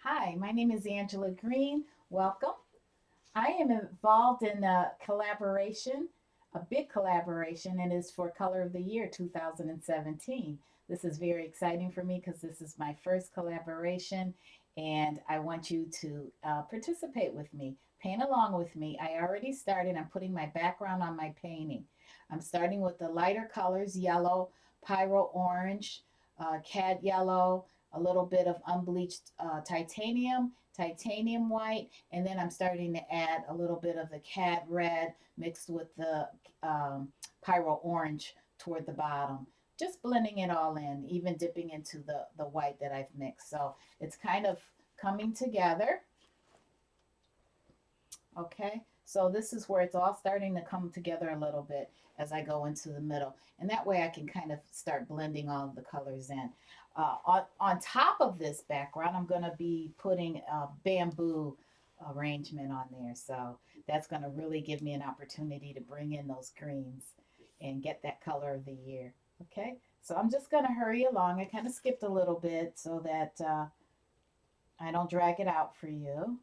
Hi, my name is Angela Green. Welcome. I am involved in a collaboration, a big collaboration, and is for Color of the Year 2017. This is very exciting for me because this is my first collaboration, and I want you to participate with me, paint along with me. I already started, I'm putting my background on my painting. I'm starting with the lighter colors yellow, pyro orange, cad yellow, a little bit of unbleached titanium white, and then I'm starting to add a little bit of the cad red mixed with the pyro orange toward the bottom. Just blending it all in, even dipping into the white that I've mixed. So it's kind of coming together. Okay, so this is where it's all starting to come together a little bit as I go into the middle. And that way I can kind of start blending all of the colors in. On top of this background, I'm going to be putting a bamboo arrangement on there. So that's going to really give me an opportunity to bring in those greens and get that color of the year. Okay, so I'm just going to hurry along. I kind of skipped a little bit so that I don't drag it out for you.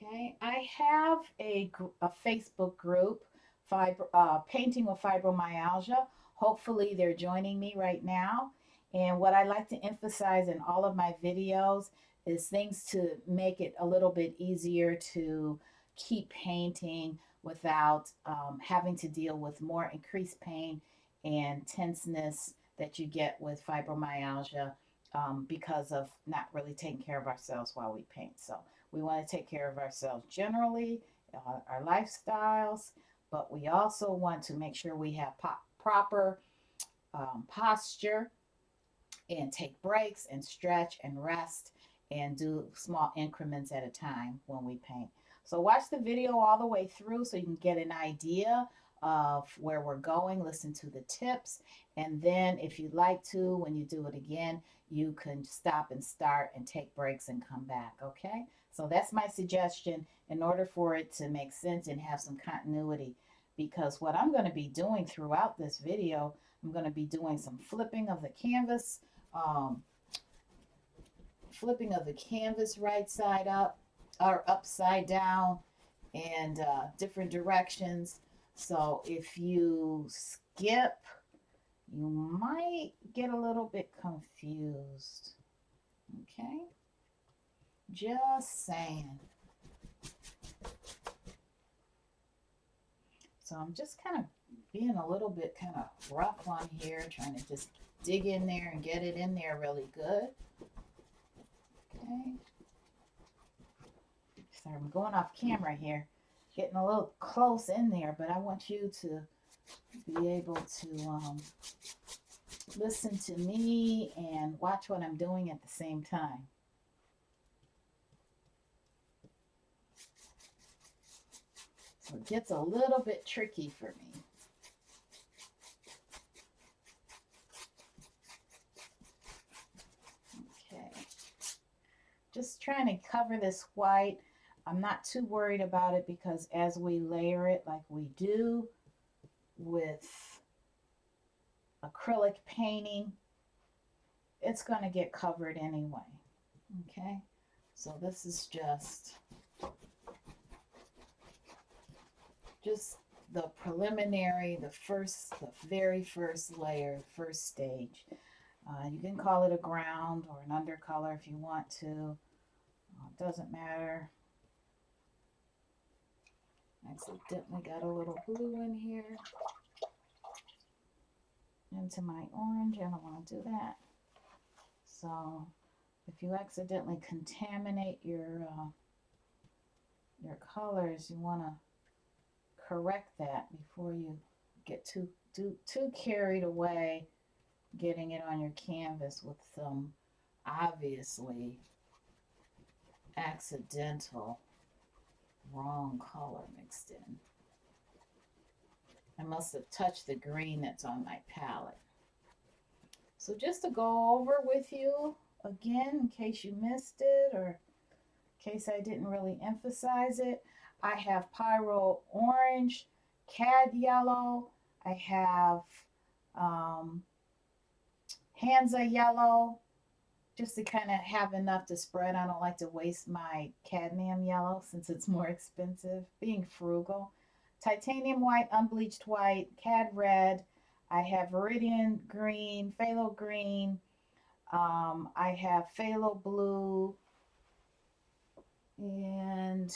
Okay, I have a Facebook group, Painting with Fibromyalgia. Hopefully, they're joining me right now. And what I like to emphasize in all of my videos is things to make it a little bit easier to keep painting without having to deal with more increased pain and tenseness that you get with fibromyalgia because of not really taking care of ourselves while we paint. So, we want to take care of ourselves generally, our lifestyles, but we also want to make sure we have proper posture and take breaks and stretch and rest and do small increments at a time when we paint. So watch the video all the way through so you can get an idea of where we're going, listen to the tips, and then if you'd like to, when you do it again, you can stop and start and take breaks and come back, okay? So that's my suggestion in order for it to make sense and have some continuity because what I'm going to be doing throughout this video, I'm going to be doing some um, flipping of the canvas right side up or upside down and different directions. So if you skip, you might get a little bit confused. Okay? Just saying. So I'm just kind of being a little bit kind of rough on here, trying to just dig in there and get it in there really good. Okay. So I'm going off camera here, getting a little close in there, but I want you to be able to listen to me and watch what I'm doing at the same time. So it gets a little bit tricky for me. Okay. Just trying to cover this white. I'm not too worried about it because as we layer it like we do with acrylic painting, it's going to get covered anyway. Okay, so this is just the preliminary, the very first layer, first stage. You can call it a ground or an undercolor if you want to. It doesn't matter. I accidentally got a little blue in here into my orange. I don't want to do that. So if you accidentally contaminate your colors, you want to correct that before you get too carried away getting it on your canvas with some obviously accidental wrong color mixed in. I must have touched the green that's on my palette. So just to go over with you again, in case you missed it or in case I didn't really emphasize it, I have Pyrole orange, cad yellow, I have um, Hansa yellow, just to kind of have enough to spread. I don't like to waste my cadmium yellow since it's more expensive, being frugal. Titanium white, unbleached white, cad red. I have Veridian green, phthalo green. I have phthalo blue and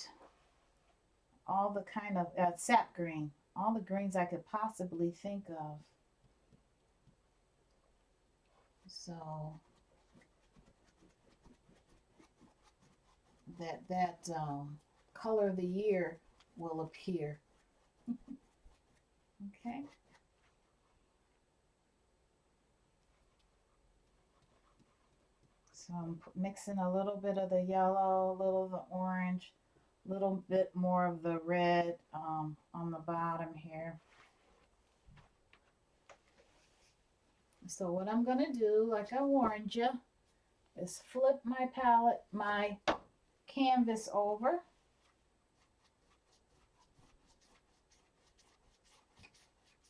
all the kind of sap green. All the greens I could possibly think of. So that color of the year will appear. Okay. So I'm mixing a little bit of the yellow, a little of the orange, a little bit more of the red on the bottom here. So what I'm going to do, like I warned you, is flip my palette, my canvas over.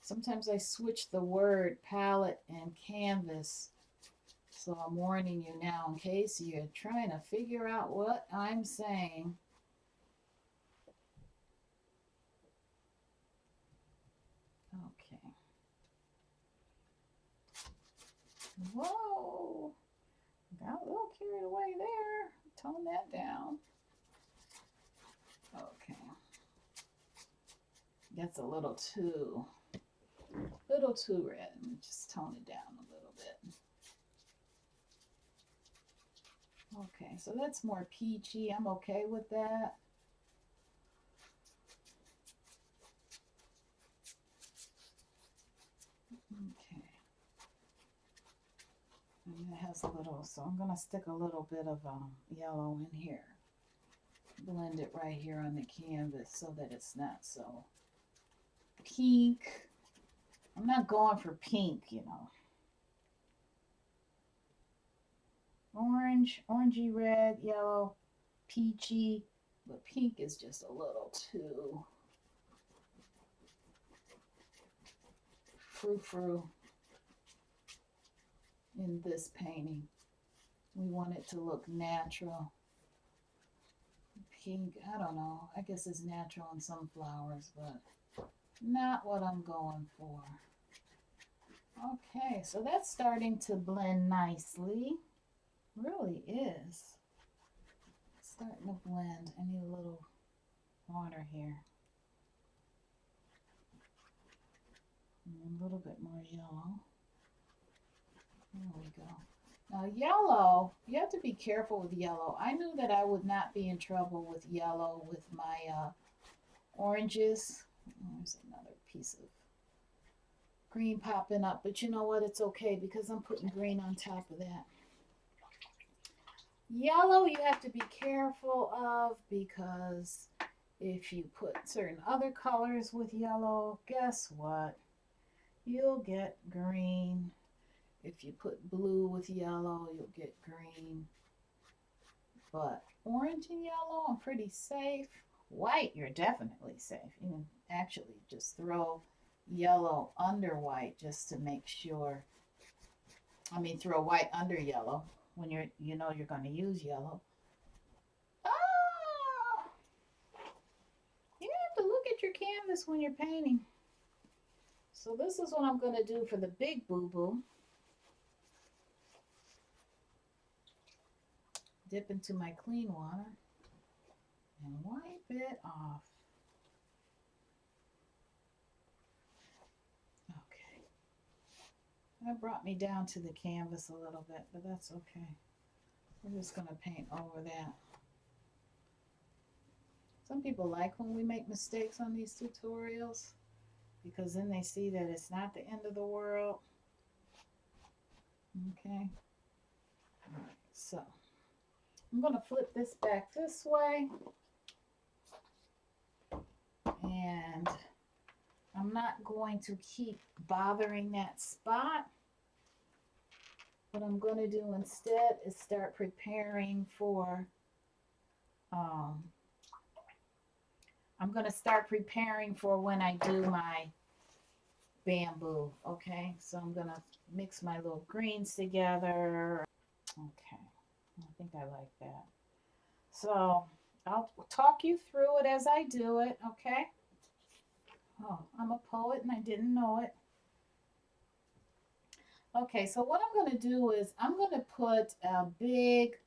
Sometimes I switch the word palette and canvas. So I'm warning you now in case you're trying to figure out what I'm saying. Okay. Whoa. Got a little carried away there. Tone that down. Okay. That's a little too red. Let me just tone it down a little bit. Okay, so that's more peachy. I'm okay with that. Okay. And it has a little, so I'm going to stick a little bit of yellow in here. Blend it right here on the canvas so that it's not so pink. I'm not going for pink, you know. Orange, orangey red, yellow, peachy, but pink is just a little too frou-frou in this painting. We want it to look natural. Pink, I don't know, I guess it's natural in some flowers, but not what I'm going for. Okay, so that's starting to blend nicely. Really is. It's starting to blend. I need a little water here. And a little bit more yellow. There we go. Now yellow, you have to be careful with yellow. I knew that I would not be in trouble with yellow with my oranges. There's another piece of green popping up, but you know what? It's okay because I'm putting green on top of that. Yellow you have to be careful of because if you put certain other colors with yellow, guess what? You'll get green. If you put blue with yellow, you'll get green. But orange and yellow, I'm pretty safe. White, you're definitely safe. You can actually just throw yellow under white just to make sure. I mean, throw white under yellow when you know you're going to use yellow. Ah! You have to look at your canvas when you're painting. So this is what I'm going to do for the big boo-boo. Dip into my clean water and wipe it off. Okay. That brought me down to the canvas a little bit, but that's okay. We're just going to paint over that. Some people like when we make mistakes on these tutorials because then they see that it's not the end of the world. Okay. All right, so I'm going to flip this back this way. And I'm not going to keep bothering that spot. What I'm going to do instead is start preparing for, I'm going to start preparing for when I do my bamboo. Okay, so I'm going to mix my little greens together. Okay, I think I like that. So I'll talk you through it as I do it, okay? Oh, I'm a poet and I didn't know it. Okay, so what I'm going to do is I'm going to put a big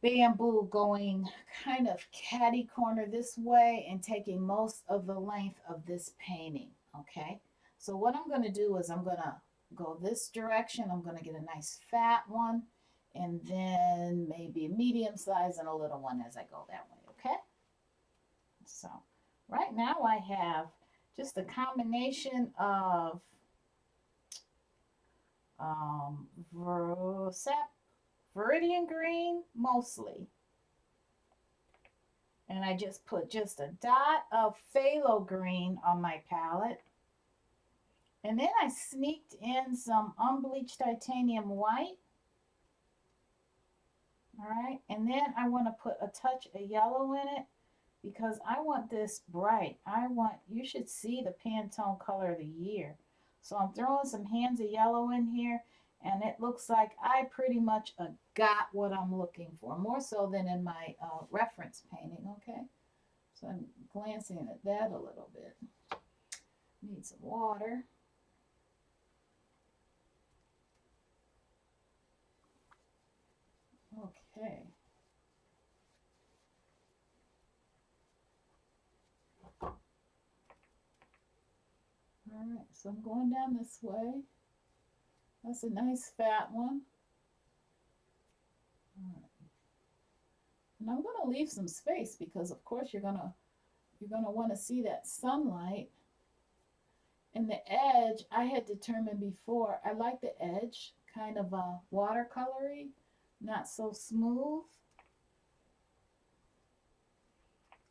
bamboo going kind of catty corner this way and taking most of the length of this painting, okay? So what I'm going to do is I'm going to go this direction. I'm going to get a nice fat one and then maybe a medium size and a little one as I go that way, okay? So right now I have just a combination of Veridian green mostly. And I just put just a dot of phthalo green on my palette. And then I sneaked in some unbleached titanium white. All right. And then I want to put a touch of yellow in it because I want this bright. You should see the Pantone color of the year. So I'm throwing some hands of yellow in here and it looks like I pretty much got what I'm looking for, more so than in my reference painting, okay? So I'm glancing at that a little bit. Need some water. Okay. All right, so I'm going down this way. That's a nice fat one. All right. And I'm going to leave some space because of course you're going to want to see that sunlight. And the edge, I had determined before, I like the edge kind of watercolory, not so smooth.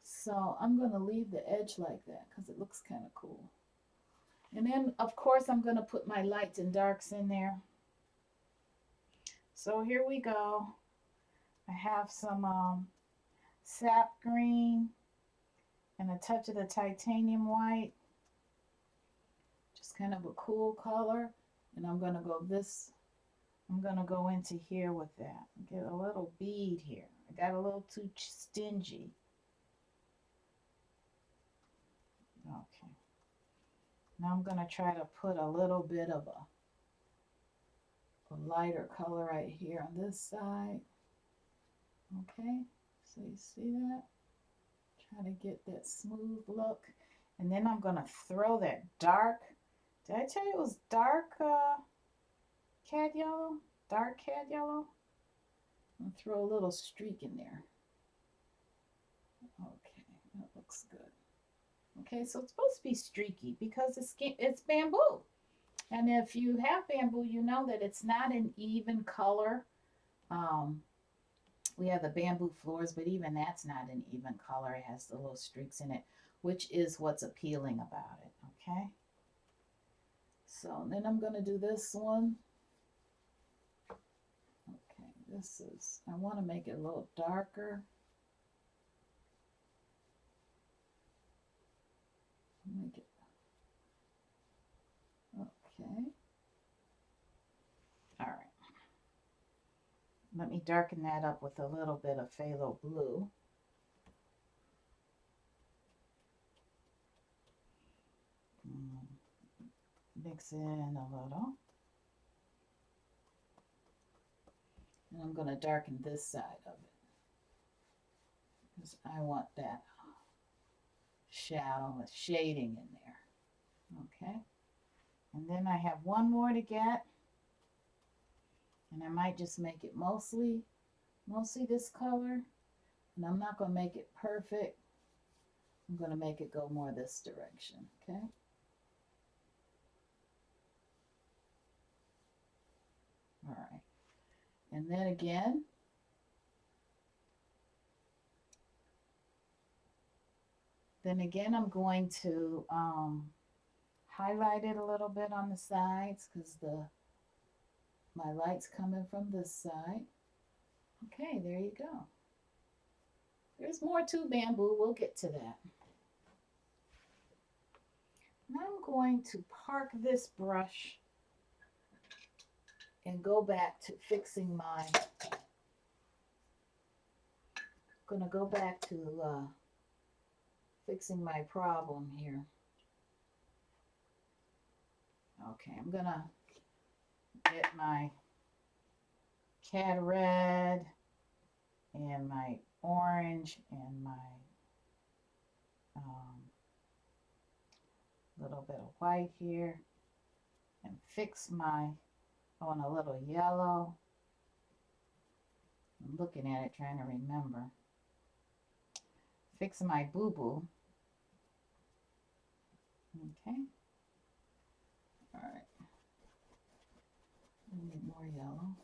So I'm going to leave the edge like that because it looks kind of cool. And then, of course, I'm going to put my lights and darks in there. So here we go. I have some sap green and a touch of the titanium white. Just kind of a cool color. And I'm going to go into here with that. Get a little bead here. I got a little too stingy. Okay. Now I'm going to try to put a little bit of a lighter color right here on this side. Okay, so you see that? Try to get that smooth look. And then I'm going to throw that dark, did I tell you it was dark cad yellow? Dark cad yellow? I'm going to throw a little streak in there. Okay, that looks good. Okay, so it's supposed to be streaky because it's bamboo. And if you have bamboo, you know that it's not an even color. We have the bamboo floors, but even that's not an even color. It has the little streaks in it, which is what's appealing about it, okay? So then I'm going to do this one. Okay, I want to make it a little darker. Make it, okay. All right. Let me darken that up with a little bit of phthalo blue. Mix in a little. And I'm going to darken this side of it because I want that shadow with shading in there. Okay. And then I have one more to get. And I might just make it mostly this color. And I'm not going to make it perfect. I'm going to make it go more this direction, okay? All right. And then again, I'm going to highlight it a little bit on the sides because my light's coming from this side. Okay, there you go. There's more to bamboo. We'll get to that. And I'm going to park this brush and go back to fixing my, gonna go back to fixing my problem here. Okay, I'm gonna get my Cad Red and my orange and my little bit of white here and fix my, I want a little yellow. I'm looking at it trying to remember. Fix my boo-boo. Okay. All right. I need more yellow.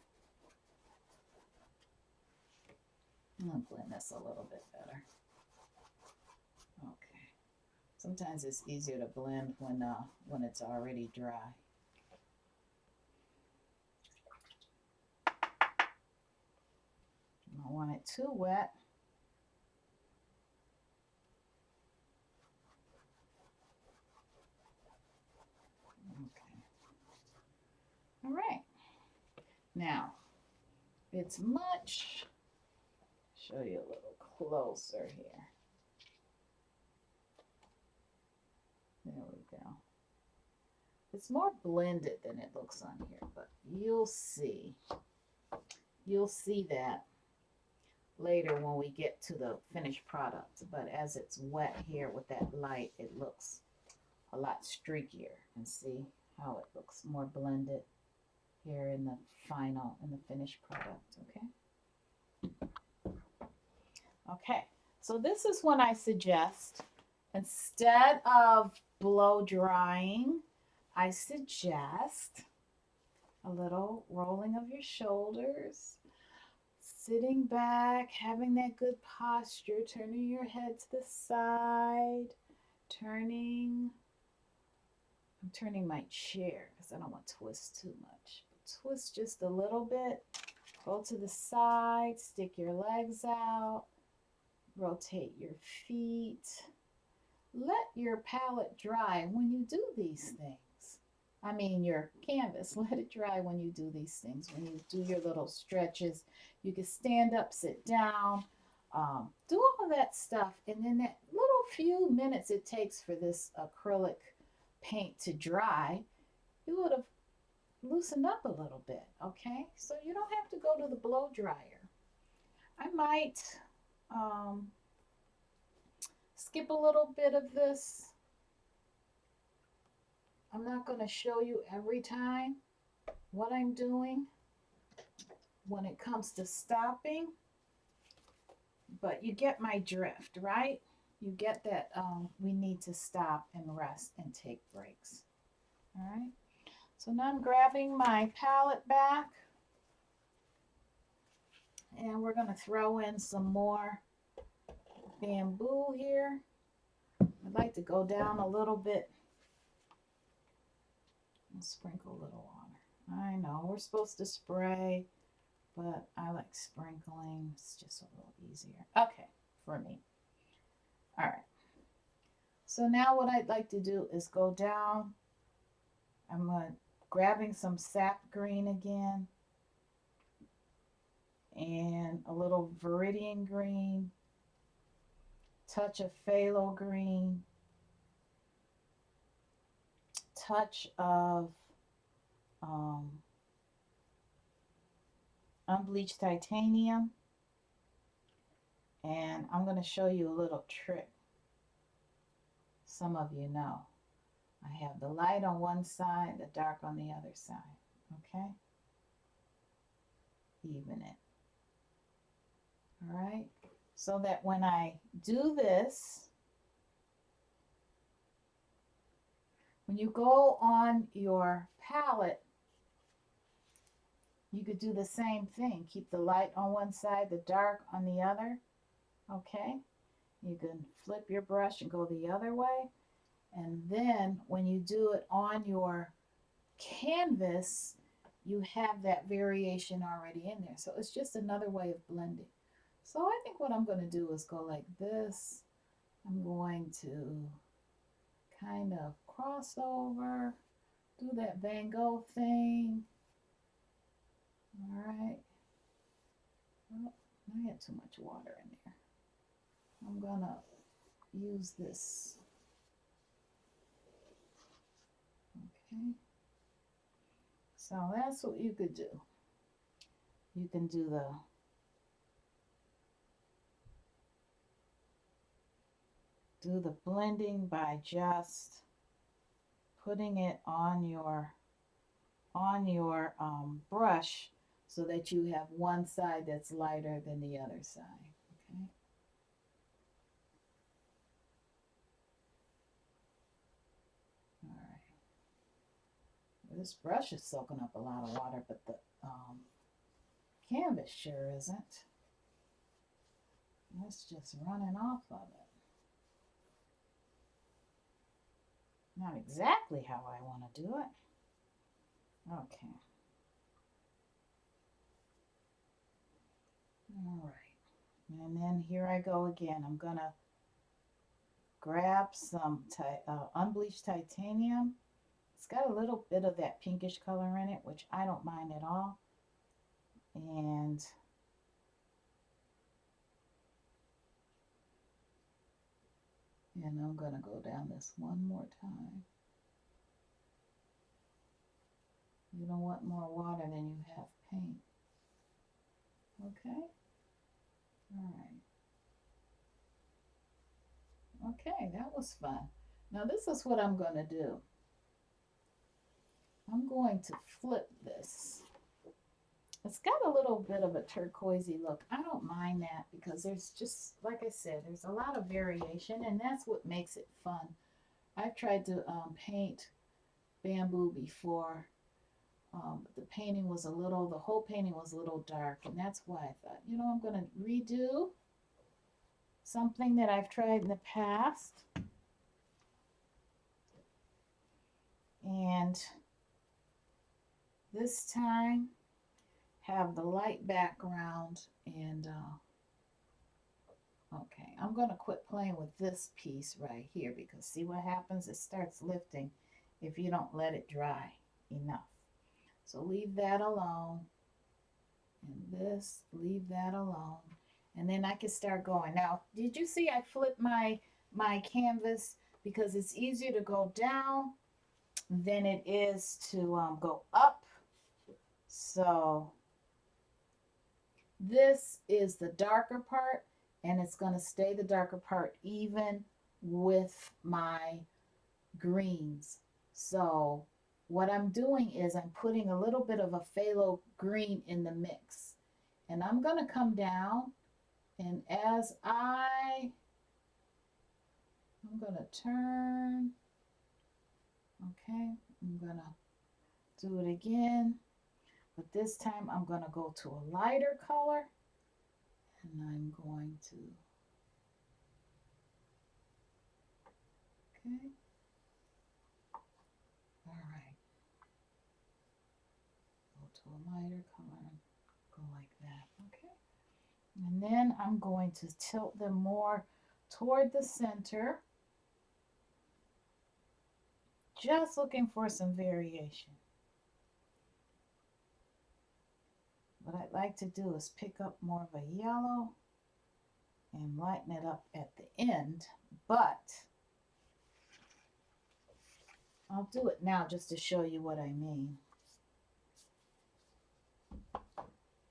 I'm going to blend this a little bit better. Okay. Sometimes it's easier to blend when it's already dry. I don't want it too wet. Okay. All right. Now, it's much, show you a little closer here. There we go. It's more blended than it looks on here, but you'll see. You'll see that later when we get to the finished product. But as it's wet here with that light, it looks a lot streakier. And see how it looks more blended here in the final, in the finished product, okay? Okay, so this is when I suggest, instead of blow drying, I suggest a little rolling of your shoulders, sitting back, having that good posture, turning your head to the side, I'm turning my chair because I don't want to twist too much. Twist just a little bit, go to the side, stick your legs out, rotate your feet. Let your palette dry when you do these things. I mean your canvas, let it dry when you do these things. When you do your little stretches, you can stand up, sit down, do all of that stuff. And then that little few minutes it takes for this acrylic paint to dry, you would have loosened up a little bit, okay? So you don't have to go to the blow dryer. I might skip a little bit of this. I'm not going to show you every time what I'm doing when it comes to stopping, but you get my drift, right? You get that we need to stop and rest and take breaks. All right. So now I'm grabbing my palette back and we're going to throw in some more bamboo here. I'd like to go down a little bit and sprinkle a little water. I know we're supposed to spray, but I like sprinkling. It's just a little easier. Okay, for me. All right. So now what I'd like to do is go down. I'm grabbing some sap green again and a little Veridian green, touch of Phthalo green, touch of unbleached titanium, and I'm going to show you a little trick some of you know. I have the light on one side, the dark on the other side, okay? Even it. All right, so that when I do this, when you go on your palette, you could do the same thing. Keep the light on one side, the dark on the other, okay? You can flip your brush and go the other way. And then when you do it on your canvas, you have that variation already in there. So it's just another way of blending. So I think what I'm going to do is go like this. I'm going to kind of crossover, do that Van Gogh thing. All right. Oh, I had too much water in there. I'm gonna use this. Okay. So that's what you could do. You can do the blending by just putting it on your brush so that you have one side that's lighter than the other side. Okay. All right. This brush is soaking up a lot of water, but the canvas sure isn't. It's just running off of it. Not exactly how I want to do it. Okay. All right. And then here I go again. I'm going to grab some unbleached titanium. It's got a little bit of that pinkish color in it, which I don't mind at all. And I'm going to go down this one more time. You don't want more water than you have paint. Okay? All right. Okay, that was fun. Now this is what I'm going to do. I'm going to flip this. It's got a little bit of a turquoisey look. I don't mind that because there's just, like I said, there's a lot of variation, and that's what makes it fun. I've tried to paint bamboo before, but the whole painting was a little dark, and that's why I thought, you know, I'm going to redo something that I've tried in the past. And this time have the light background, and okay, I'm going to quit playing with this piece right here because see what happens? It starts lifting if you don't let it dry enough. So leave that alone, and this, leave that alone, and then I can start going. Now, did you see I flipped my canvas because it's easier to go down than it is to go up. So this is the darker part, and it's going to stay the darker part even with my greens. So what I'm doing is I'm putting a little bit of a phthalo green in the mix. And I'm going to come down, and as I'm going to turn, okay, I'm going to do it again. But this time I'm going to go to a lighter color, and I'm going to, okay, all right, go to a lighter color, go like that, okay. And then I'm going to tilt them more toward the center, just looking for some variation. What I'd like to do is pick up more of a yellow and lighten it up at the end, but I'll do it now just to show you what I mean.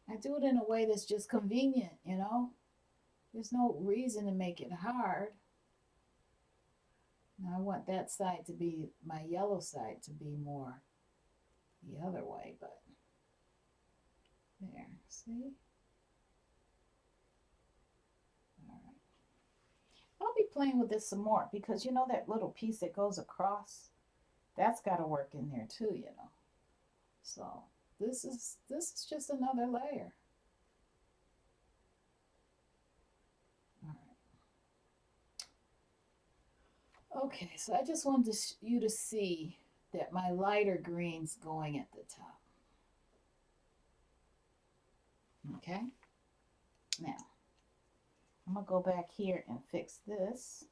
I do it in a way that's just convenient, you know. There's no reason to make it hard. Now I want that side to be, my yellow side to be more the other way, but there, see? All right. I'll be playing with this some more because you know that little piece that goes across? That's got to work in there too, you know. So this is just another layer. All right. Okay, so I just wanted you to see that my lighter green's going at the top. Okay. Now, I'm going to go back here and fix this.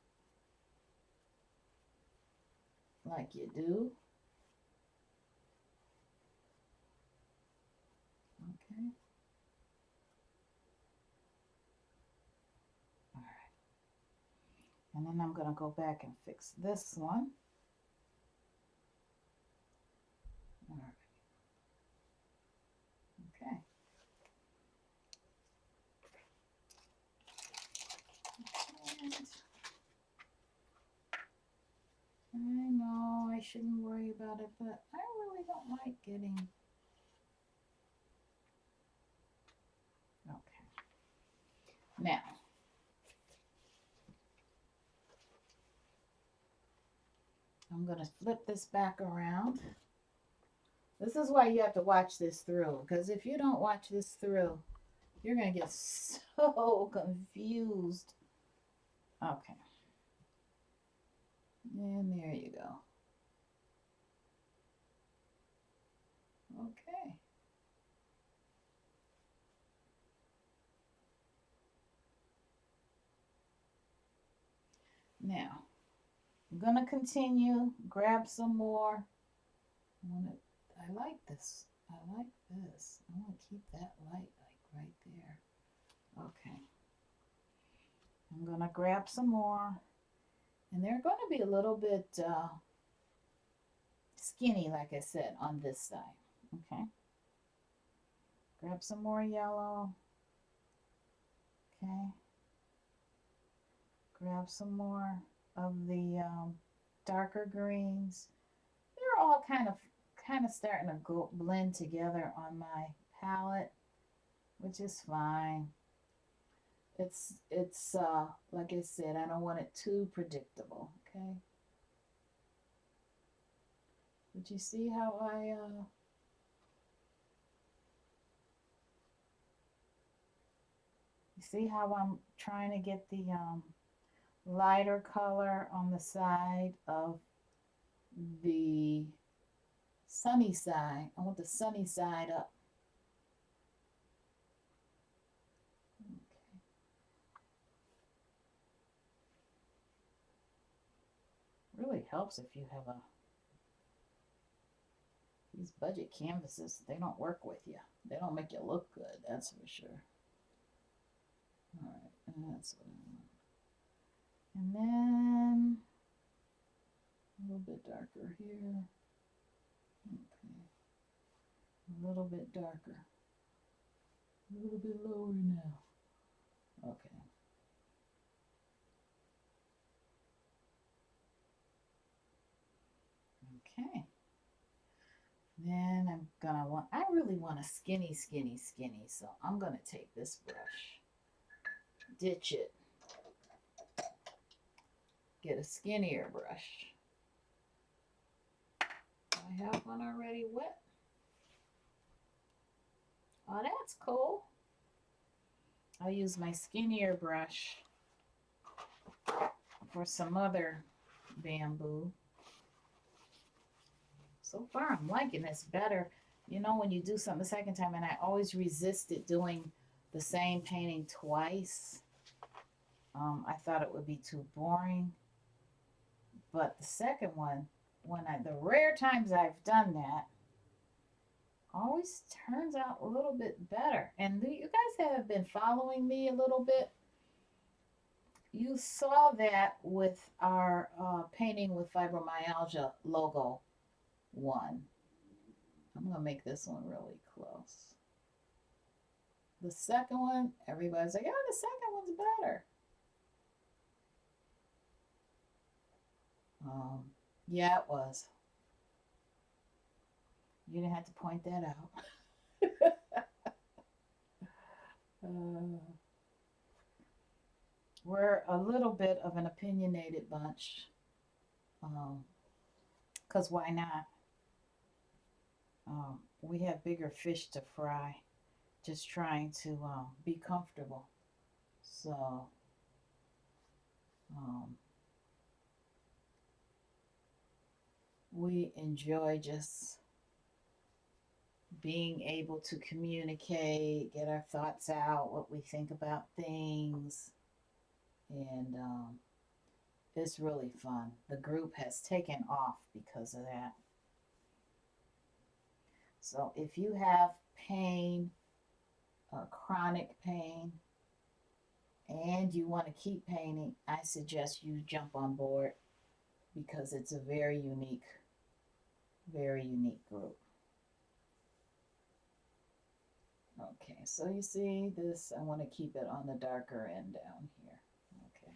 like you do. Okay. All right. And then I'm going to go back and fix this one. All right. Okay. And I know I shouldn't worry about it, but I really don't like getting... Okay. Now, I'm going to flip this back around. This is why you have to watch this through, because if you don't watch this through, you're going to get so confused. Okay. And there you go. Okay. Now, I'm going to continue, grab some more. I like this. I like this. I want to keep that light like right there. Okay. I'm going to grab some more. And they're going to be a little bit skinny, like I said, on this side. Okay. Grab some more yellow. Okay. Grab some more of the darker greens. They're all kind of starting to go blend together on my palette, which is fine. It's like I said, I don't want it too predictable. Okay. But you see how you see how I'm trying to get the lighter color on the side of the sunny side. I want the sunny side up. Okay. Really helps if you have these budget canvases. They don't work with you. They don't make you look good, that's for sure. All right, and that's what I want. And then a little bit darker here. Okay. A little bit darker. A little bit lower now. Okay. Okay. Then I really want a skinny, so I'm gonna take this brush, ditch it, get a skinnier brush. I have one already wet. Oh, that's cool. I'll use my skinnier brush for some other bamboo. So far, I'm liking this better. You know, when you do something the second time, and I always resisted doing the same painting twice. I thought it would be too boring. But the second one, the rare times I've done that, always turns out a little bit better. And you guys have been following me a little bit. You saw that with our painting with fibromyalgia logo one. I'm going to make this one really close. The second one, everybody's like, oh, the second one's better. Yeah, it was. You didn't have to point that out. We're a little bit of an opinionated bunch. Because why not? We have bigger fish to fry. Just trying to be comfortable. So, we enjoy just being able to communicate, get our thoughts out, what we think about things. And It's really fun. The group has taken off because of that. So if you have pain, chronic pain, and you want to keep painting, I suggest you jump on board because it's a very unique group. Okay, so you see this, I want to keep it on the darker end down here. Okay.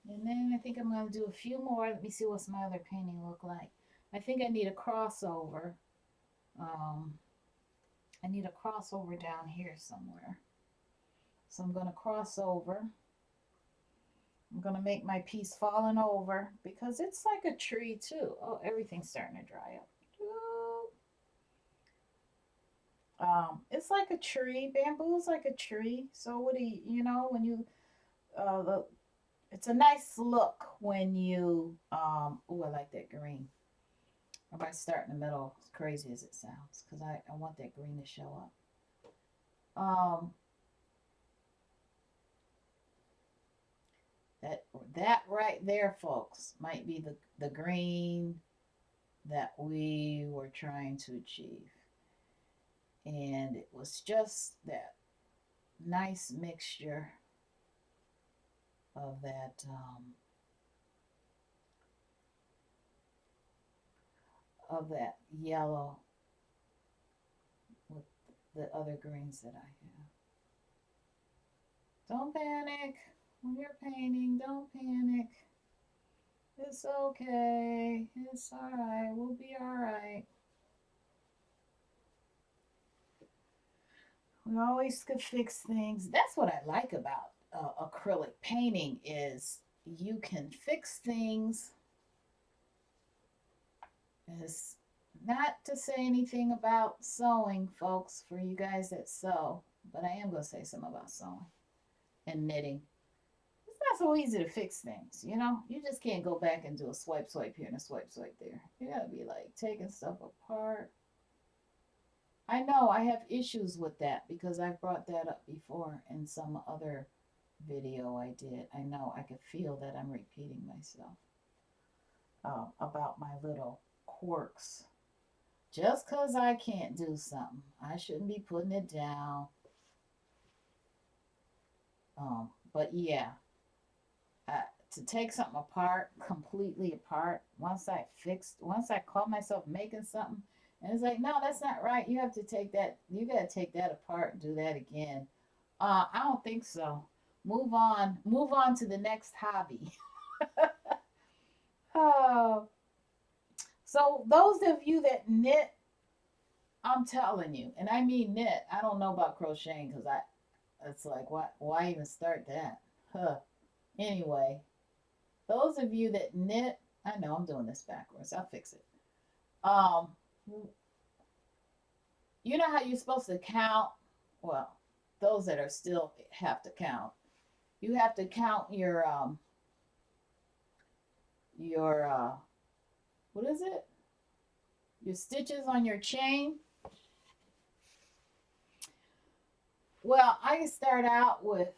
And then I think I'm going to do a few more. Let me see what's my other painting look like. I think I need a crossover. I need a crossover down here somewhere. So I'm going to cross over. I'm going to make my piece falling over because it's like a tree too. Oh, everything's starting to dry up. It's like a tree. Bamboo is like a tree. So what do you know, when you, it's a nice look when you, oh, I like that green. If I start in the middle, as crazy as it sounds, because I want that green to show up. That right there, folks, might be the green that we were trying to achieve. And it was just that nice mixture of that yellow with the other greens that I have. Don't panic when you're painting. Don't panic. It's okay. It's all right. We'll be all right. We always could fix things. That's what I like about acrylic painting is you can fix things. It's not to say anything about sewing, folks, for you guys that sew, but I am going to say something about sewing and knitting. It's not so easy to fix things, you know? You just can't go back and do a swipe here and a swipe there. You got to be like taking stuff apart. I know I have issues with that because I've brought that up before in some other video I did. I know I could feel that I'm repeating myself about my little quirks. Just because I can't do something, I shouldn't be putting it down. But yeah, to take something apart, completely apart, once I caught myself making something, and it's like, no, that's not right. You have to take that, you got to take that apart and do that again. I don't think so. Move on to the next hobby. Oh, so those of you that knit, I'm telling you, and I mean knit. I don't know about crocheting because it's like, why even start that? Huh. Anyway, those of you that knit, I know I'm doing this backwards. I'll fix it. Um, you know how you're supposed to count? Well, those that are still have to count. You have to count your what is it? Your stitches on your chain. Well, I can start out with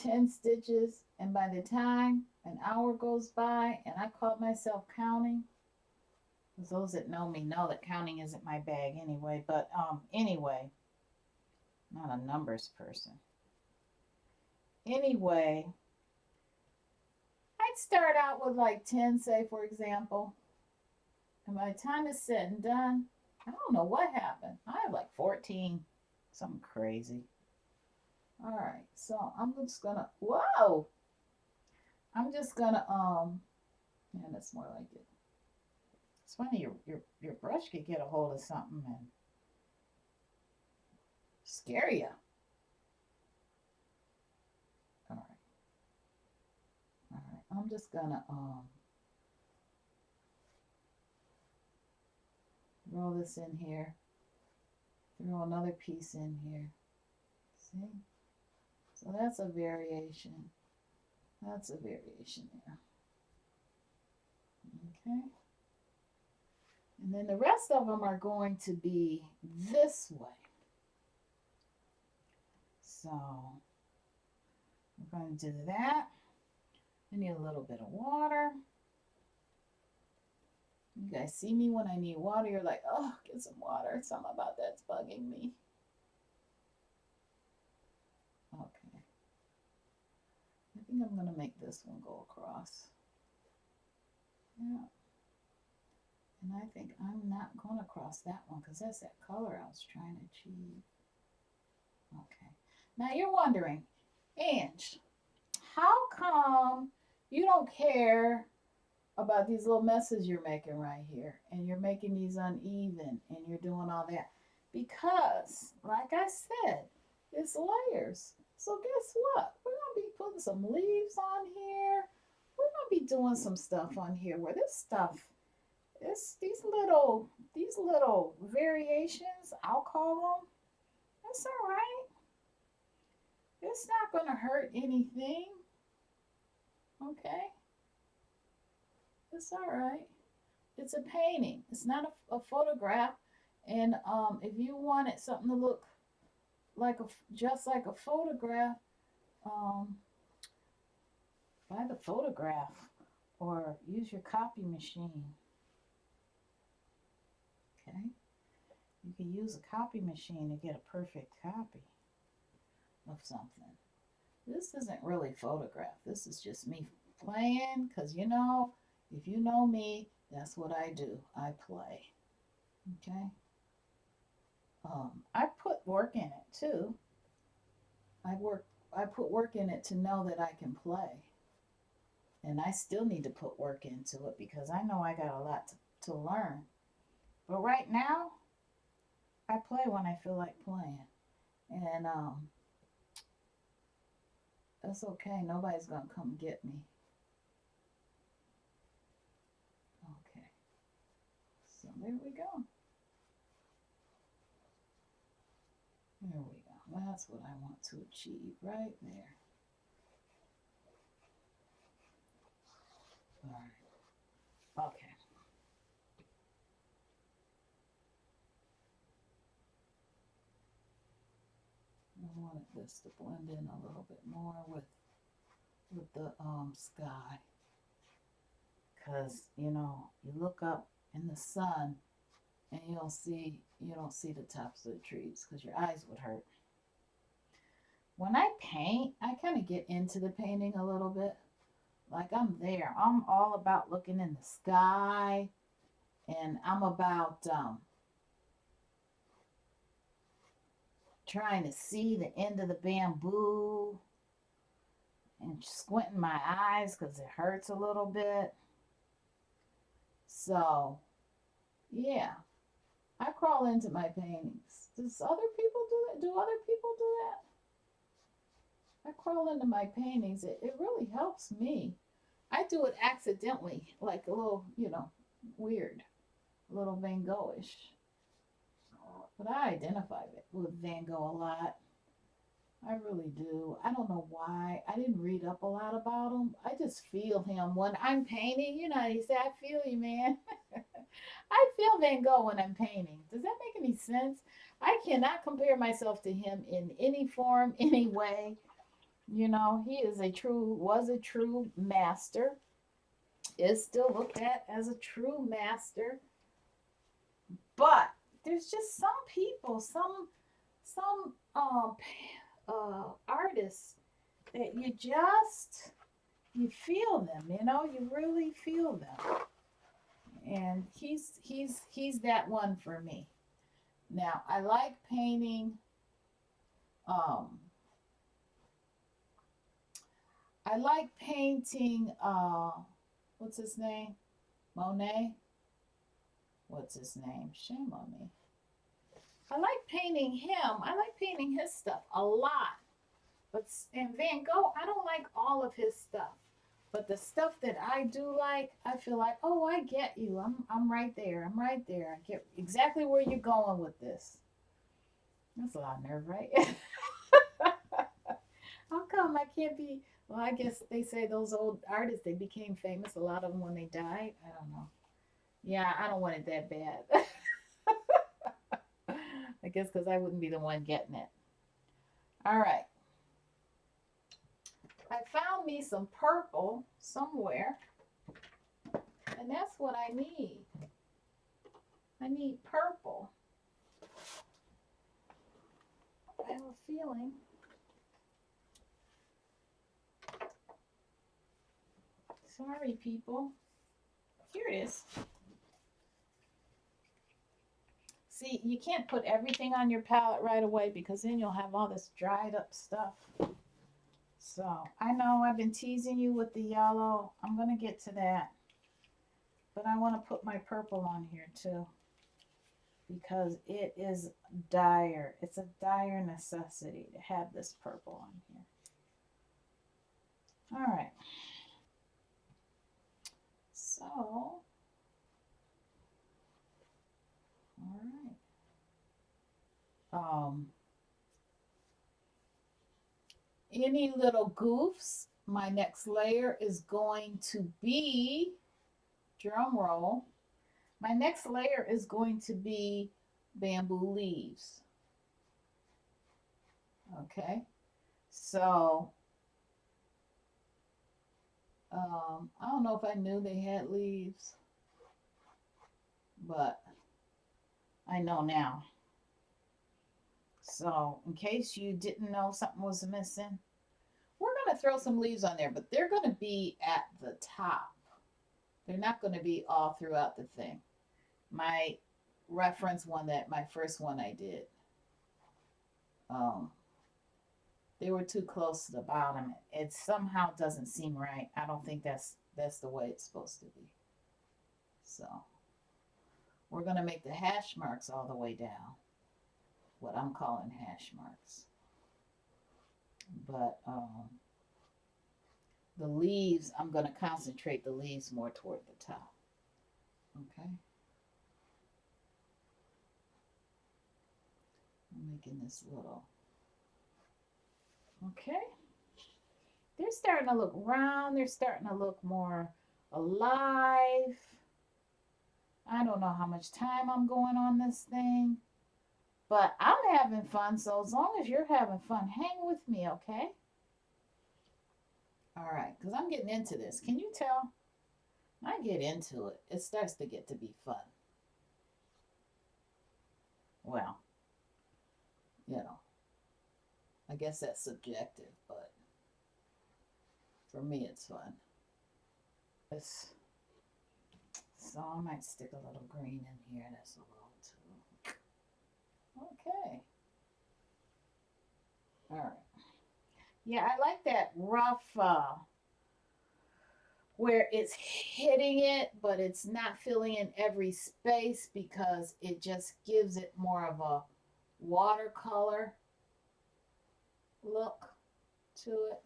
10 stitches, and by the time an hour goes by and I caught myself counting, because those that know me know that counting isn't my bag anyway, but anyway, not a numbers person. Anyway, I'd start out with like 10, say, for example, and by the time it's said and done, I don't know what happened. I have like 14, something crazy. All right, so I'm just gonna, whoa! I'm just gonna, yeah, that's more like it. It's funny, your brush could get a hold of something and scare you. All right, all right. I'm just gonna roll this in here. Throw another piece in here. See? So that's a variation. That's a variation there. Okay. And then the rest of them are going to be this way. So we're going to do that. I need a little bit of water. You guys see me when I need water. You're like, oh, get some water. Something about that's bugging me. Okay. I think I'm going to make this one go across. Yeah. And I think I'm not going to cross that one because that's that color I was trying to achieve. Okay. Now you're wondering, Ange, how come you don't care about these little messes you're making right here, and you're making these uneven, and you're doing all that? Because, like I said, it's layers. So guess what? We're going to be putting some leaves on here. We're going to be doing some stuff on here where this stuff, it's these little variations, I'll call them. That's all right. It's not going to hurt anything. Okay? It's all right. It's a painting. It's not a photograph. And if you wanted something to look like just like a photograph, um, buy the photograph or use your copy machine. Okay? You can use a copy machine to get a perfect copy of something. This isn't really photograph. This is just me playing because, you know, if you know me, that's what I do. I play. Okay? I put work in it too. I put work in it to know that I can play. And I still need to put work into it because I know I got a lot to learn. But right now, I play when I feel like playing. And that's okay. Nobody's going to come get me. Okay. So there we go. There we go. That's what I want to achieve right there. All right. Okay. I wanted this to blend in a little bit more with the sky, because you know, you look up in the sun and you don't see the tops of the trees because your eyes would hurt. When I paint, I kind of get into the painting a little bit. Like I'm there. I'm all about looking in the sky, and I'm about trying to see the end of the bamboo and squinting my eyes because it hurts a little bit. So, yeah, I crawl into my paintings. Does other people do that? Do other people do that? I crawl into my paintings. It really helps me. I do it accidentally, like a little, you know, weird, a little Van Gogh-ish. But I identify with Van Gogh a lot. I really do. I don't know why. I didn't read up a lot about him. I just feel him when I'm painting. You know, he said, I feel you, man. I feel Van Gogh when I'm painting. Does that make any sense? I cannot compare myself to him in any form, any way. You know, he was a true master, is still looked at as a true master. But there's just some people, some artists that you feel them, you know, you really feel them. And he's that one for me. Now I like painting. Um, I like painting. What's his name? Monet. What's his name? Shame on me. I like painting him. I like painting his stuff a lot. But and Van Gogh, I don't like all of his stuff. But the stuff that I do like, I feel like, oh, I get you. I'm right there. I'm right there. I get exactly where you're going with this. That's a lot of nerve, right? How come I can't be? Well, I guess they say those old artists, they became famous, a lot of them when they died. I don't know. Yeah, I don't want it that bad. I guess because I wouldn't be the one getting it. All right. I found me some purple somewhere. And that's what I need. I need purple. I have a feeling. Sorry, people. Here it is. See, you can't put everything on your palette right away because then you'll have all this dried up stuff. So, I know I've been teasing you with the yellow. I'm going to get to that. But I want to put my purple on here too, because it is dire. It's a dire necessity to have this purple on here. All right. So, all right. Any little goofs, my next layer is going to be, drum roll, my next layer is going to be bamboo leaves. Okay, so I don't know if I knew they had leaves, but I know now. So in case you didn't know something was missing, we're going to throw some leaves on there, but they're going to be at the top. They're not going to be all throughout the thing. My reference one, that my first one I did, they were too close to the bottom. It somehow doesn't seem right. I don't think that's the way it's supposed to be. So we're going to make the hash marks all the way down, what I'm calling hash marks. But the leaves, I'm going to concentrate the leaves more toward the top. Okay. I'm making this little. Okay. They're starting to look round. They're starting to look more alive. I don't know how much time I'm going on this thing, but I'm having fun. So as long as you're having fun, hang with me, okay? All right, because I'm getting into this. Can you tell? I get into it. It starts to get to be fun. Well, you know, I guess that's subjective, but for me, it's fun. So I might stick a little green in here. That's a little too. Okay. All right. Yeah, I like that rough, where it's hitting it, but it's not filling in every space because it just gives it more of a watercolor look to it.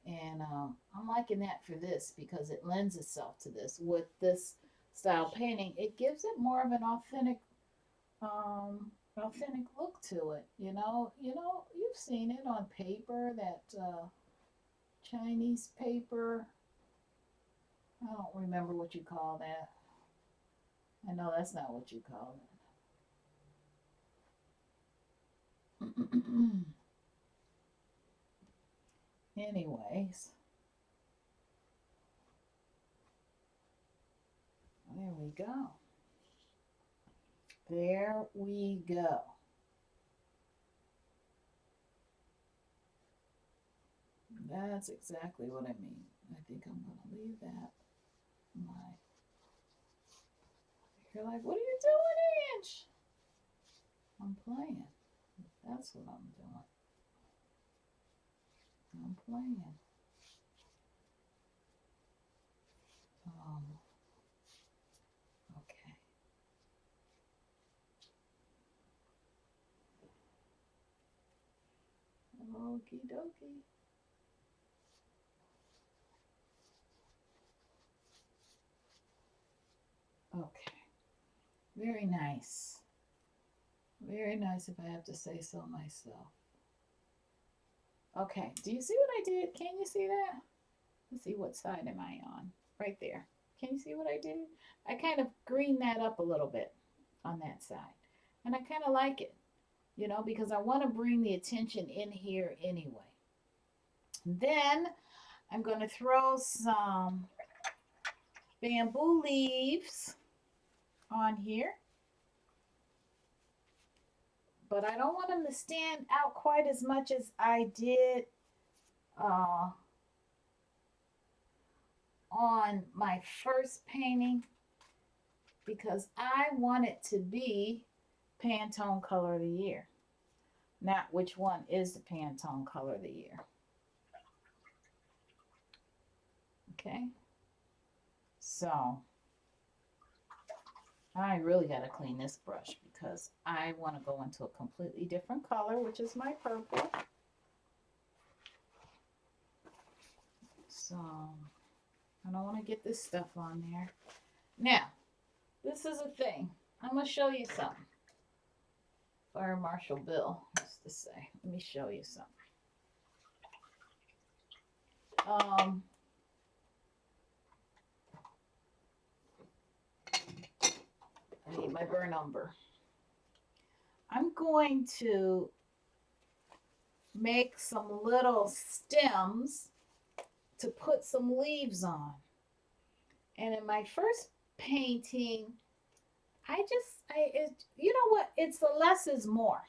And I'm liking that for this because it lends itself to this. With this style painting, it gives it more of an authentic look to it. You've seen it on paper, that Chinese paper. I don't remember what you call that. I know that's not what you call it. Anyways, there we go. There we go. That's exactly what I mean. I think I'm going to leave that. You're like, what are you doing, Ange? I'm playing. That's what I'm doing. I'm playing. Okay. Okie dokie. Okay. Very nice. Very nice, if I have to say so myself. Okay. Do you see what I did? Can you see that? Let's see, what side am I on? Right there. Can you see what I did? I kind of greened that up a little bit on that side. And I kind of like it. you know, because I want to bring the attention in here anyway. Then I'm going to throw some bamboo leaves on here, but I don't want them to stand out quite as much as I did on my first painting, because I want it to be Pantone Color of the Year. Not which one is the Pantone Color of the Year. Okay, so I really got to clean this brush because I want to go into a completely different color, which is my purple. So I don't want to get this stuff on there. Now, this is a thing. I'm going to show you something. Fire Marshal Bill used to say. Let me show you something. I need my burnt umber. I'm going to make some little stems to put some leaves on. And in my first painting, you know what? It's the less is more.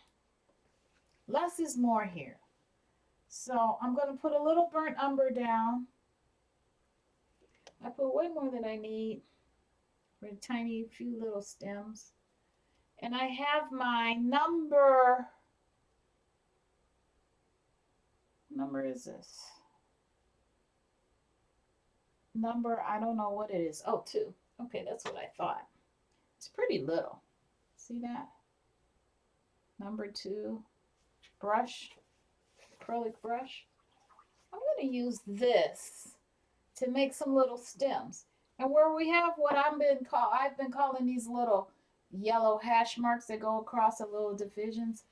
Less is more here. So I'm going to put a little burnt umber down. I put way more than I need for a tiny few little stems. And I have my number is this? Number, I don't know what it is. Oh, 2. Okay, that's what I thought. It's pretty little. See that? Number 2 brush, acrylic brush. I'm going to use this to make some little stems. And where we have what I've been calling these little yellow hash marks that go across the little divisions,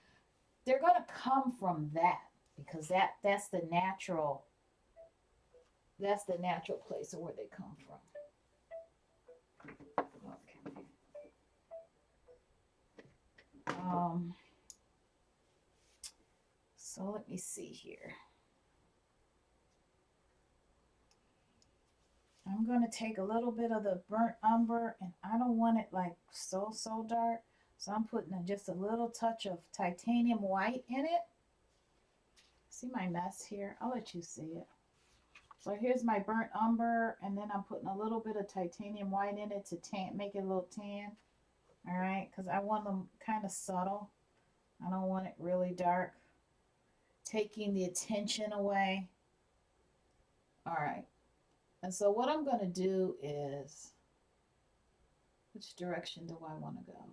they're going to come from that, because that's the natural place of where they come from. Okay. So let me see here. I'm going to take a little bit of the burnt umber, and I don't want it like so dark. So I'm putting just a little touch of titanium white in it. See my mess here? I'll let you see it. So here's my burnt umber, and then I'm putting a little bit of titanium white in it to make it a little tan. All right, because I want them kind of subtle. I don't want it really dark, taking the attention away. All right. And so what I'm going to do is, which direction do I want to go?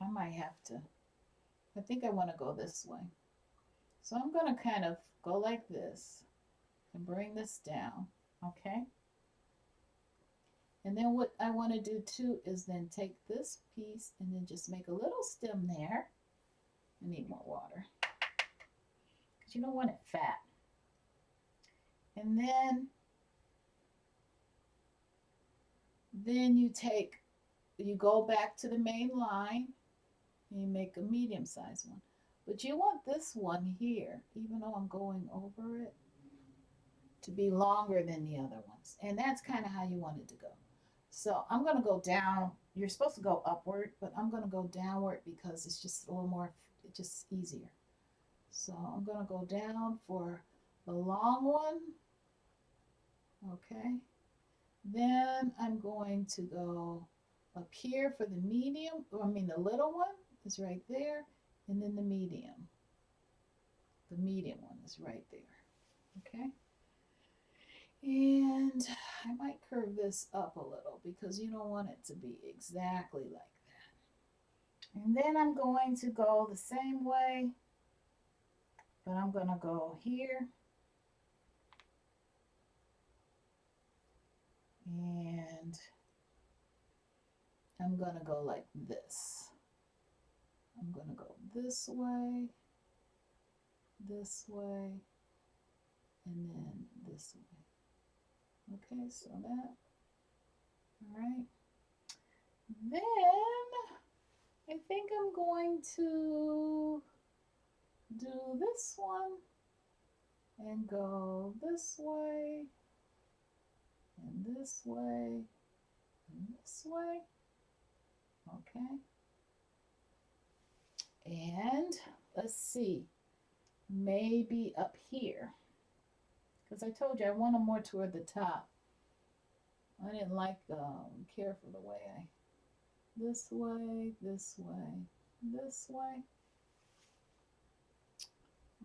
I might have to, I think I want to go this way. So I'm going to kind of go like this and bring this down, okay? And then what I want to do too is then take this piece and then just make a little stem there. I need more water because you don't want it fat. And then you go back to the main line and you make a medium-sized one. But you want this one here, even though I'm going over it, to be longer than the other ones. And that's kind of how you want it to go. So I'm going to go down. You're supposed to go upward, but I'm going to go downward because it's just a little more, it's just easier. So I'm going to go down for the long one. Okay. Then I'm going to go up here for the medium. The little one is right there. And then the medium. The medium one is right there. Okay. And I might curve this up a little because you don't want it to be exactly like that. And then I'm going to go the same way, but I'm going to go here. And I'm going to go like this. I'm going to go this way, and then this way. Okay, so that, all right. Then I think I'm going to do this one and go this way and this way and this way. Okay. And let's see, maybe up here, because I told you I want them more toward the top. I didn't like care for the way I, this way, this way, this way.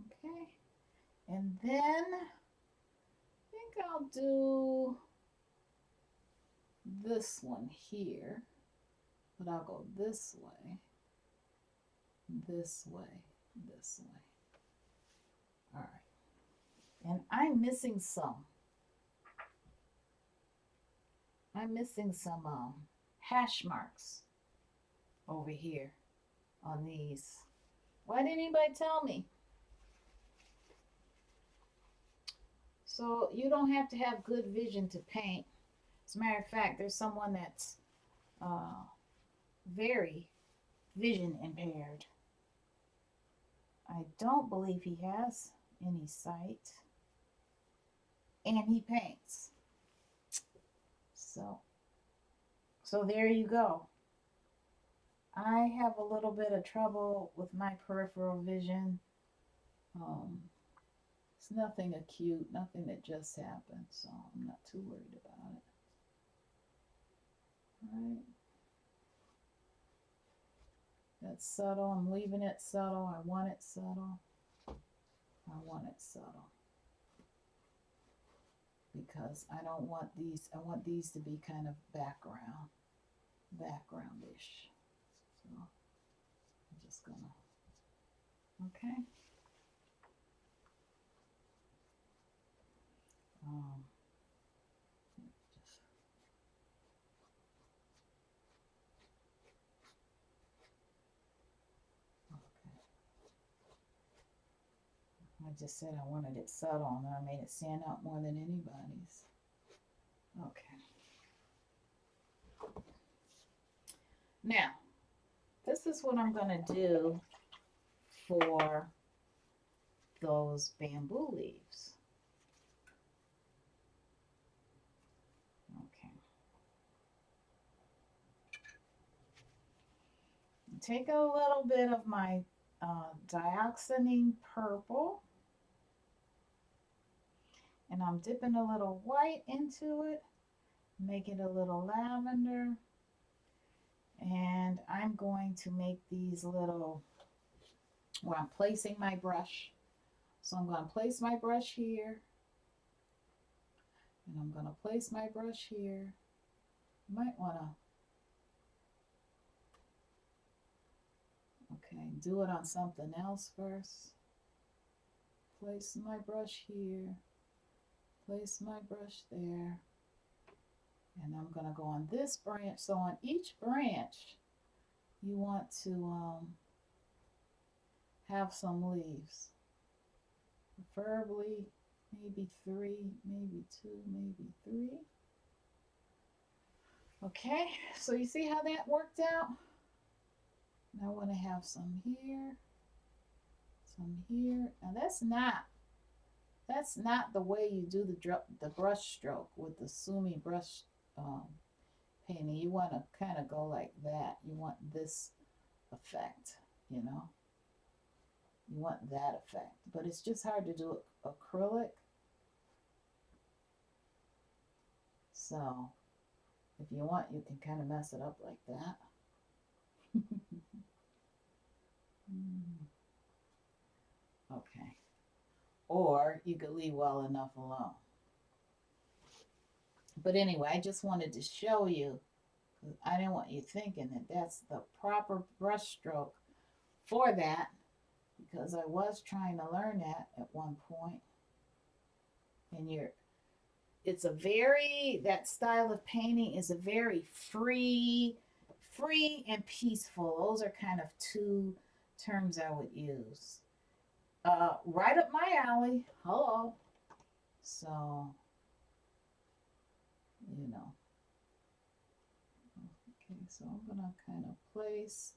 Okay. And then I think I'll do this one here, but I'll go this way, this way, this way. All right. And I'm missing some. Hash marks over here on these. Why didn't anybody tell me? So you don't have to have good vision to paint. As a matter of fact, there's someone that's very vision impaired. I don't believe he has any sight. And he paints. So there you go. I have a little bit of trouble with my peripheral vision. It's nothing acute, nothing that just happened, so I'm not too worried about it. All right. That's subtle. I'm leaving it subtle. I want it subtle. I want it subtle. Because I don't want these, I want these to be kind of backgroundish. So I'm just gonna, okay. I just said I wanted it subtle, and I made it stand out more than anybody's. Okay. Now, this is what I'm going to do for those bamboo leaves. Okay. Take a little bit of my Dioxazine Purple, and I'm dipping a little white into it, make it a little lavender, and I'm going to make these little, where I'm placing my brush. So I'm going to place my brush here, and I'm going to place my brush here. You might want to, okay, do it on something else first. Place my brush here, place my brush there, and I'm going to go on this branch. So on each branch, you want to have some leaves. Preferably maybe 3, maybe 2, maybe 3. Okay, so you see how that worked out? Now I want to have some here, some here. Now that's not the way you do the brush stroke with the Sumi brush painting. You want to kind of go like that. You want this effect, you know. You want that effect, but it's just hard to do acrylic. So if you want, you can kind of mess it up like that. Okay. Or you could leave well enough alone. But anyway, I just wanted to show you, because I didn't want you thinking that that's the proper brush stroke for that, because I was trying to learn that at one point. And that style of painting is a very free and peaceful. Those are kind of two terms I would use. Right up my alley. Hello. So, you know. Okay, so I'm going to kind of place,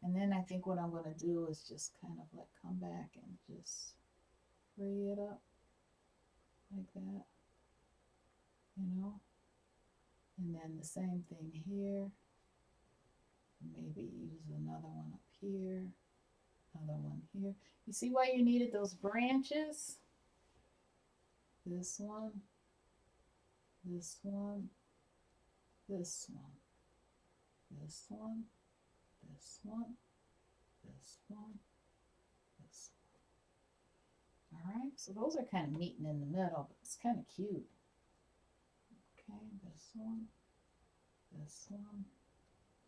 And then I think what I'm going to do is just kind of like come back and just free it up like that, you know. And then the same thing here. Maybe use another one up here, another one here. You see why you needed those branches? This one, this one, this one, this one, this one, this one, this one. All right, so those are kind of meeting in the middle, but it's kind of cute. Okay, this one, this one.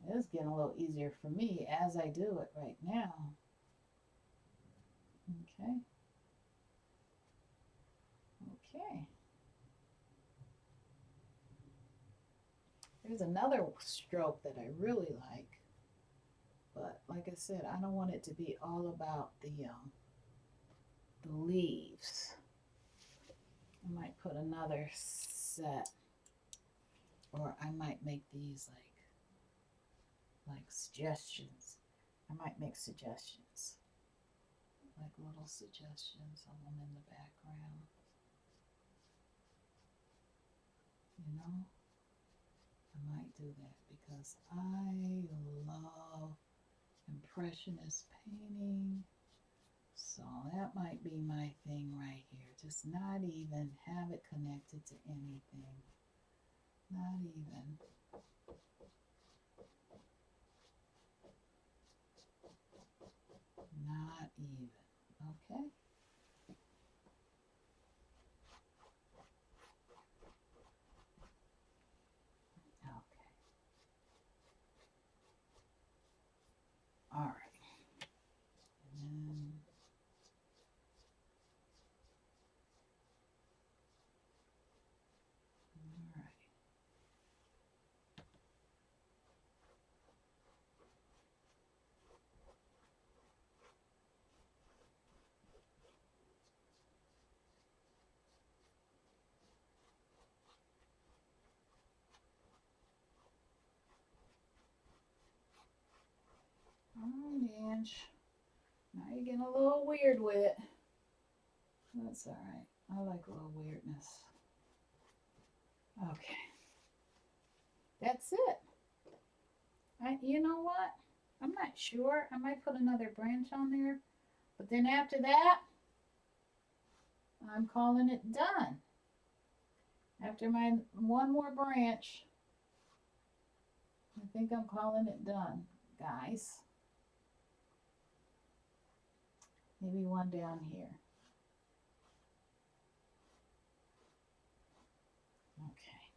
It's getting a little easier for me as I do it right now. Okay. Okay. There's another stroke that I really like, but like I said, I don't want it to be all about the leaves. I might put another set, or I might make these like suggestions. I might make suggestions, like little suggestions of them in the background. You know, I might do that because I love impressionist painting. So that might be my thing right here. Just not even have it connected to anything. Not even. Not even. Okay. Okay. All right. And then all right. All right, Ange. Now you're getting a little weird with it. That's all right. I like a little weirdness. Okay. That's it. You know what? I'm not sure. I might put another branch on there. But then after that, I'm calling it done. After my one more branch, I think I'm calling it done, guys. Maybe one down here. Okay.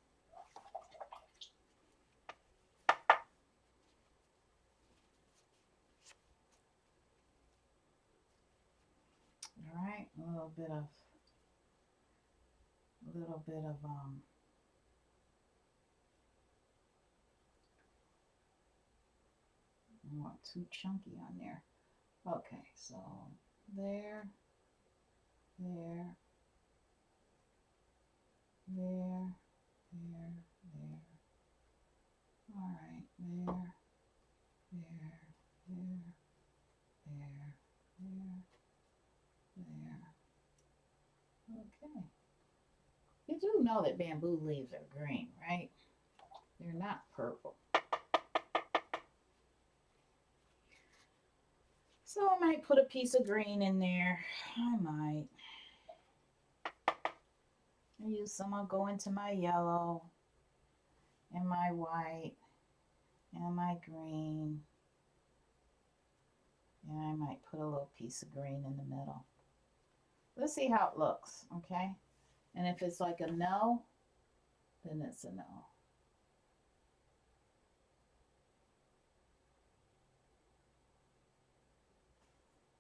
All right, a little bit of not too chunky on there. Okay, so there, there, there, there, there. All right, there, there, there, there, there. Okay. You do know that bamboo leaves are green, right? They're not purple. So I might put a piece of green in there. I might. I use some. I'll go into my yellow and my white and my green. And I might put a little piece of green in the middle. Let's see how it looks, okay? And if it's like a no, then it's a no.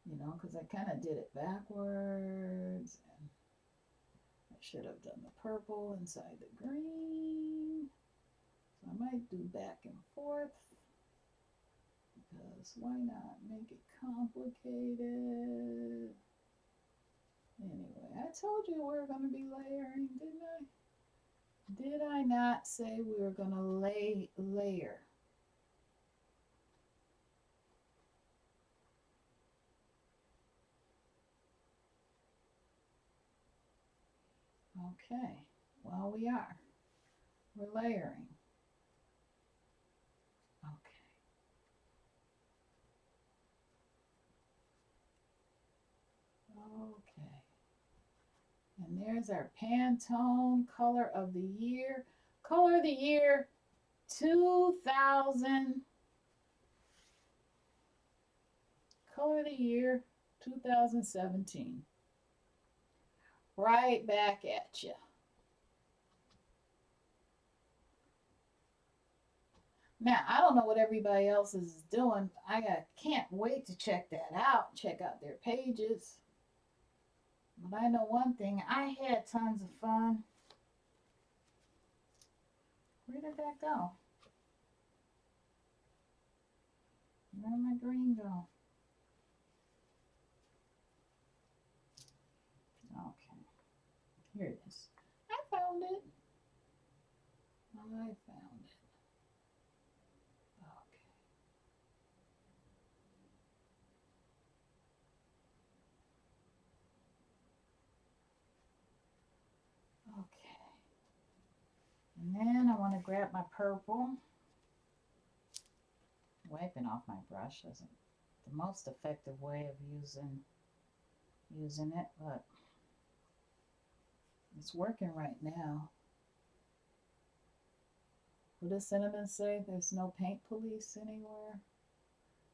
You know, because I kind of did it backwards. And I should have done the purple inside the green. So I might do back and forth. Because why not make it complicated? Anyway, I told you we were going to be layering, didn't I? Did I not say we were going to layer? Okay, well, we are. We're layering. Okay. Okay. And there's our Pantone color of the year. Color of the year 2000. Color of the year 2017. Right back at you. Now, I don't know what everybody else is doing. I can't wait to check that out. Check out their pages. But I know one thing. I had tons of fun. Where did that go? Where did my green go? Okay. Here it is. I found it. I found it. Okay. Okay. And then I want to grab my purple. Wiping off my brush isn't the most effective way of using it, but it's working right now. What does Cinnamon say? There's no paint police anywhere.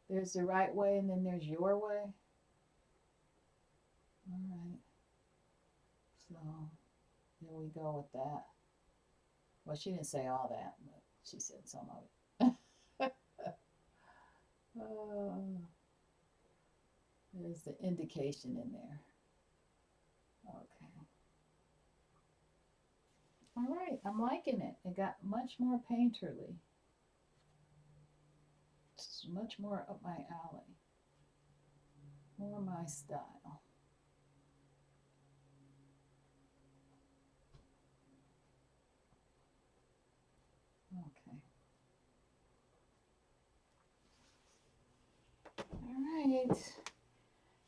There's the right way and then there's your way. All right. So here we go with that. Well, she didn't say all that, but she said some of it. There's the indication in there. Okay. All right, I'm liking it. It got much more painterly. It's much more up my alley. More my style. Okay. All right.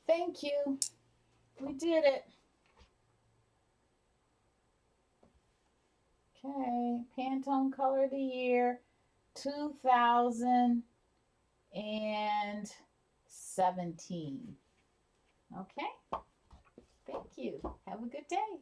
Thank you. We did it. Okay. Pantone Color of the Year 2017. Okay. Thank you. Have a good day.